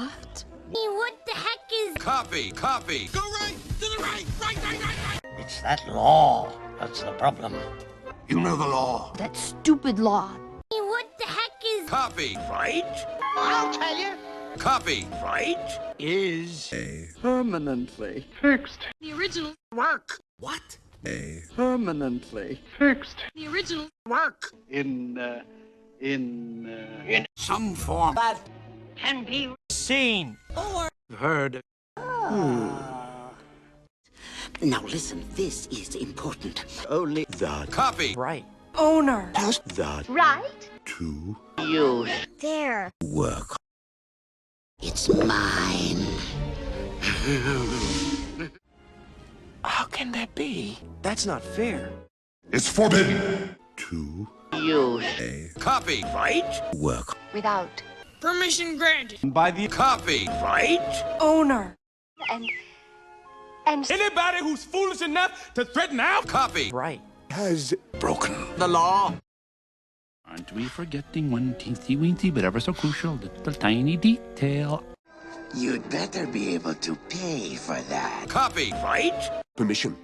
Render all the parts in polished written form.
What? What the heck is... Copy! Go right! To the right! Right! It's that law that's the problem. You know the law. That stupid law. What the heck is... Copy! Right? I'll tell you. Copy! Right is permanently fixed. The original work. What? Permanently fixed. The original Work. In Some form. That can be seen or heard. Now listen, this is important. Only The copy! right. Owner. The right to Use. there. work. It's mine. How can that be? That's not fair. It's forbidden. To Use. a copy! Right? Work. Without. Permission granted. By the copy! Right? Owner. And Anybody who's foolish enough to threaten our Copy! Right. Has broken. The law. Aren't we forgetting one teensy-weensy but ever so crucial little tiny detail? You'd better be able to pay for that. Copy! Right? Permission.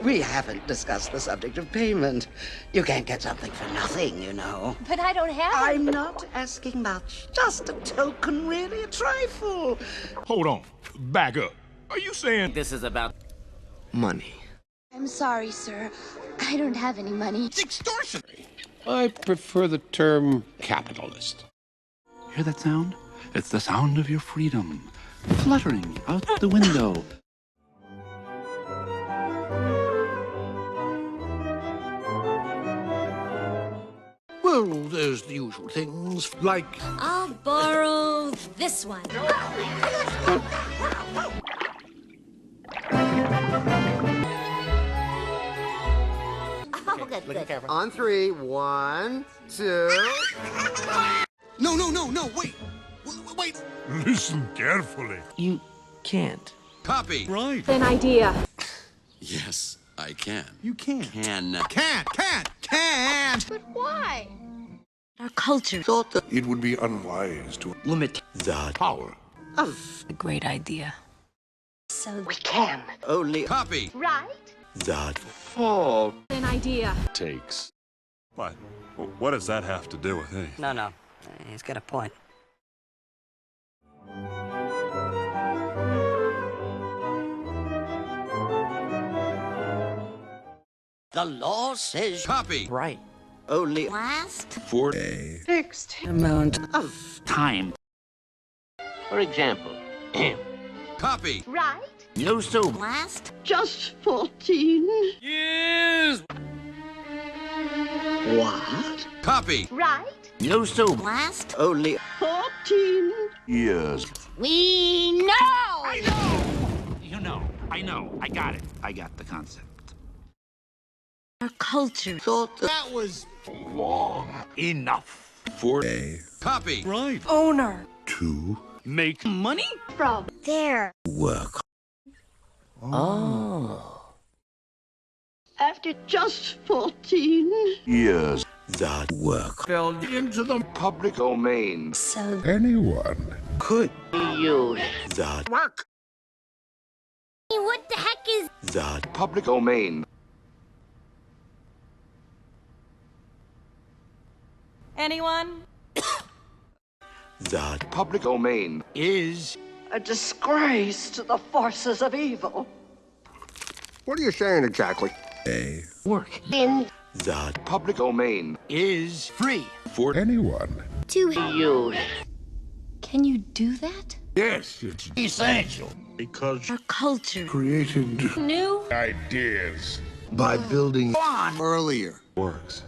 We haven't discussed the subject of payment. You can't get something for nothing, you know. but I don't have I'm not asking much. Just a token, really, a trifle. Hold on. Back up. Are you saying This is about money. I'm sorry, sir. I don't have any money. It's extortion. I prefer the term capitalist. Hear that sound? It's the sound of your freedom, fluttering out the window. Well, there's the usual things like I'll borrow this one. Oh, good. On three. 1, 2. No, wait. listen carefully? You can't. Copy! Right. An idea. Yes, I can. You can't. Can. Can't. But why? Our culture. Thought that It would be unwise to Limit. The power. A great idea. So We can. only copy! right. The An idea. Takes. What? What does that have to do with anything? No. He's got a point. The law says copy! right. Only Last. For a fixed amount of Time. For example, copy! Right. no so Last. just 14. Yes! What? Copy! Right. no so Last. only 14 Years. We know. You know, I know, I got it. I got the concept. Our culture. thought that That was Long enough. For a copy! right. Owner. To Make money? From there. work. Oh. after just 14. Years. The work. Fell into the public domain. So Anyone could. Use. The Work. what the heck is... the Public domain. Anyone? the Public domain. Is A disgrace to the forces of evil. What are you saying exactly? a work. In the Public domain. Is free. for Anyone. to... Use. Can you do that? Yes, it's Essential. because Our culture. created New. ideas by building earlier works.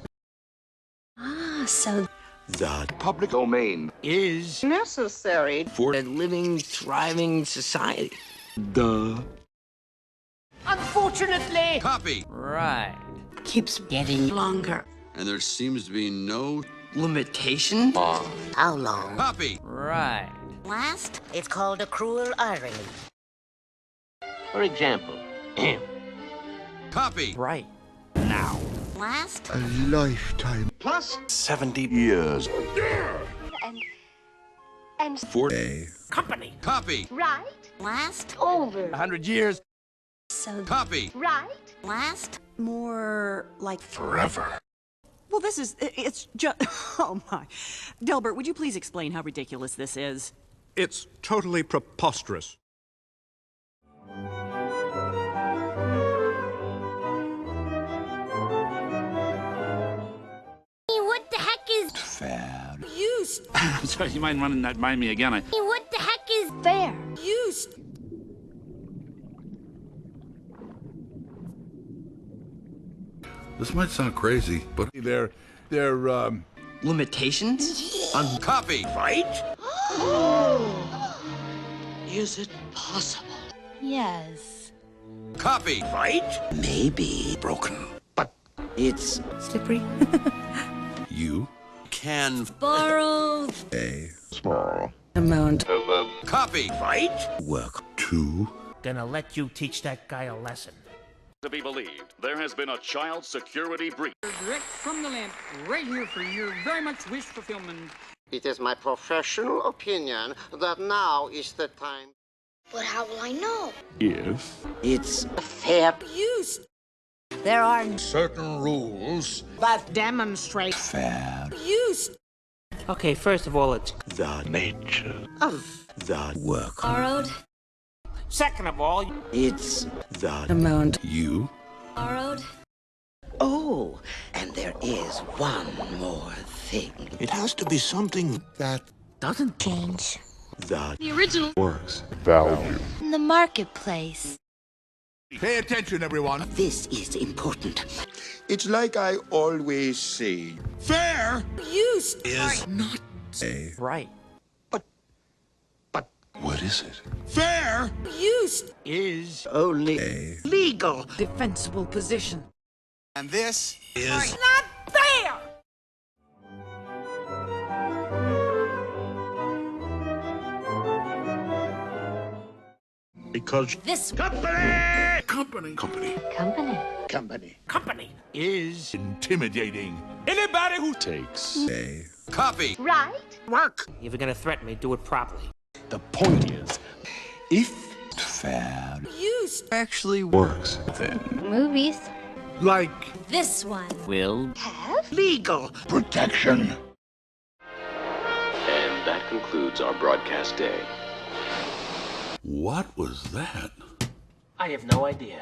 Ah, so the Public domain. Is Necessary. for a living, thriving society. the Unfortunately. copy! Right. Keeps getting longer. And there seems to be no Limitation. How long? copy! Right. last. It's called a cruel irony. For example, Copy! Right. Now. Last. A lifetime. Plus 70 years. And for a Company. copy. right? Last? Over. 100 years. So Copy. Right? last? More like... Forever. Well, it's just... Oh, my. Delbert, would you please explain how ridiculous this is? It's totally preposterous. What the heck is Fad. Used. I'm sorry, you mind running that by me again? what the heck is fair? Used. This might sound crazy, but they're Limitations? on copy. Right? Is it possible? yes. Copy. Right? Maybe. Broken. But it's Slippery. You can Borrowed. a Small. Amount. copy. Right? Work. Two. Gonna let you teach that guy a lesson. To be believed, there has been a child security breach. Direct from the lamp, right here for your very much wish fulfillment. It is my professional opinion that now is the time. But how will I know? If It's fair. Used. There are Certain rules. That demonstrate. Fad. Used. Okay, first of all, it's... The nature Of the work. borrowed. Second of all, it's The Amount. you Borrowed. oh, and there is one more thing. It has to be something that doesn't Change. the original works. value. in the marketplace. Pay attention, everyone. This is important. It's like I always say. Fair Used. is not A right. what is it? fair. Used. Is Only A legal. Defensible position. and this is Not fair! because This company Company. Company. Company. is intimidating. Anybody who... Takes. A copy. Right? Work. If you're gonna threaten me, do it properly. The point is, if Fad Used. actually works, then Movies. Like this one. Will. Have? Legal. protection. And that concludes our broadcast day. What was that? I have no idea.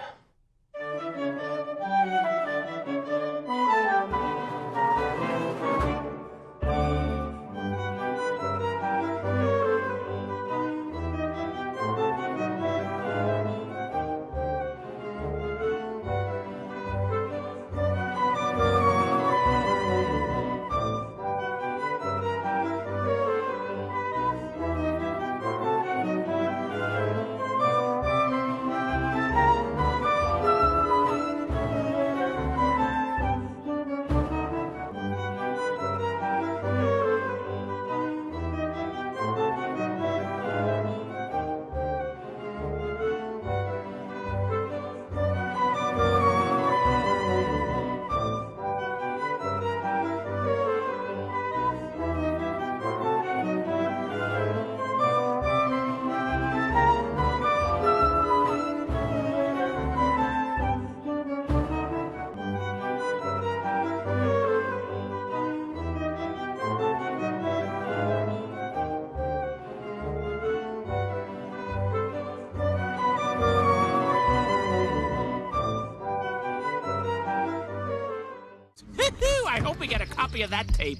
I hope we get a copy of that tape.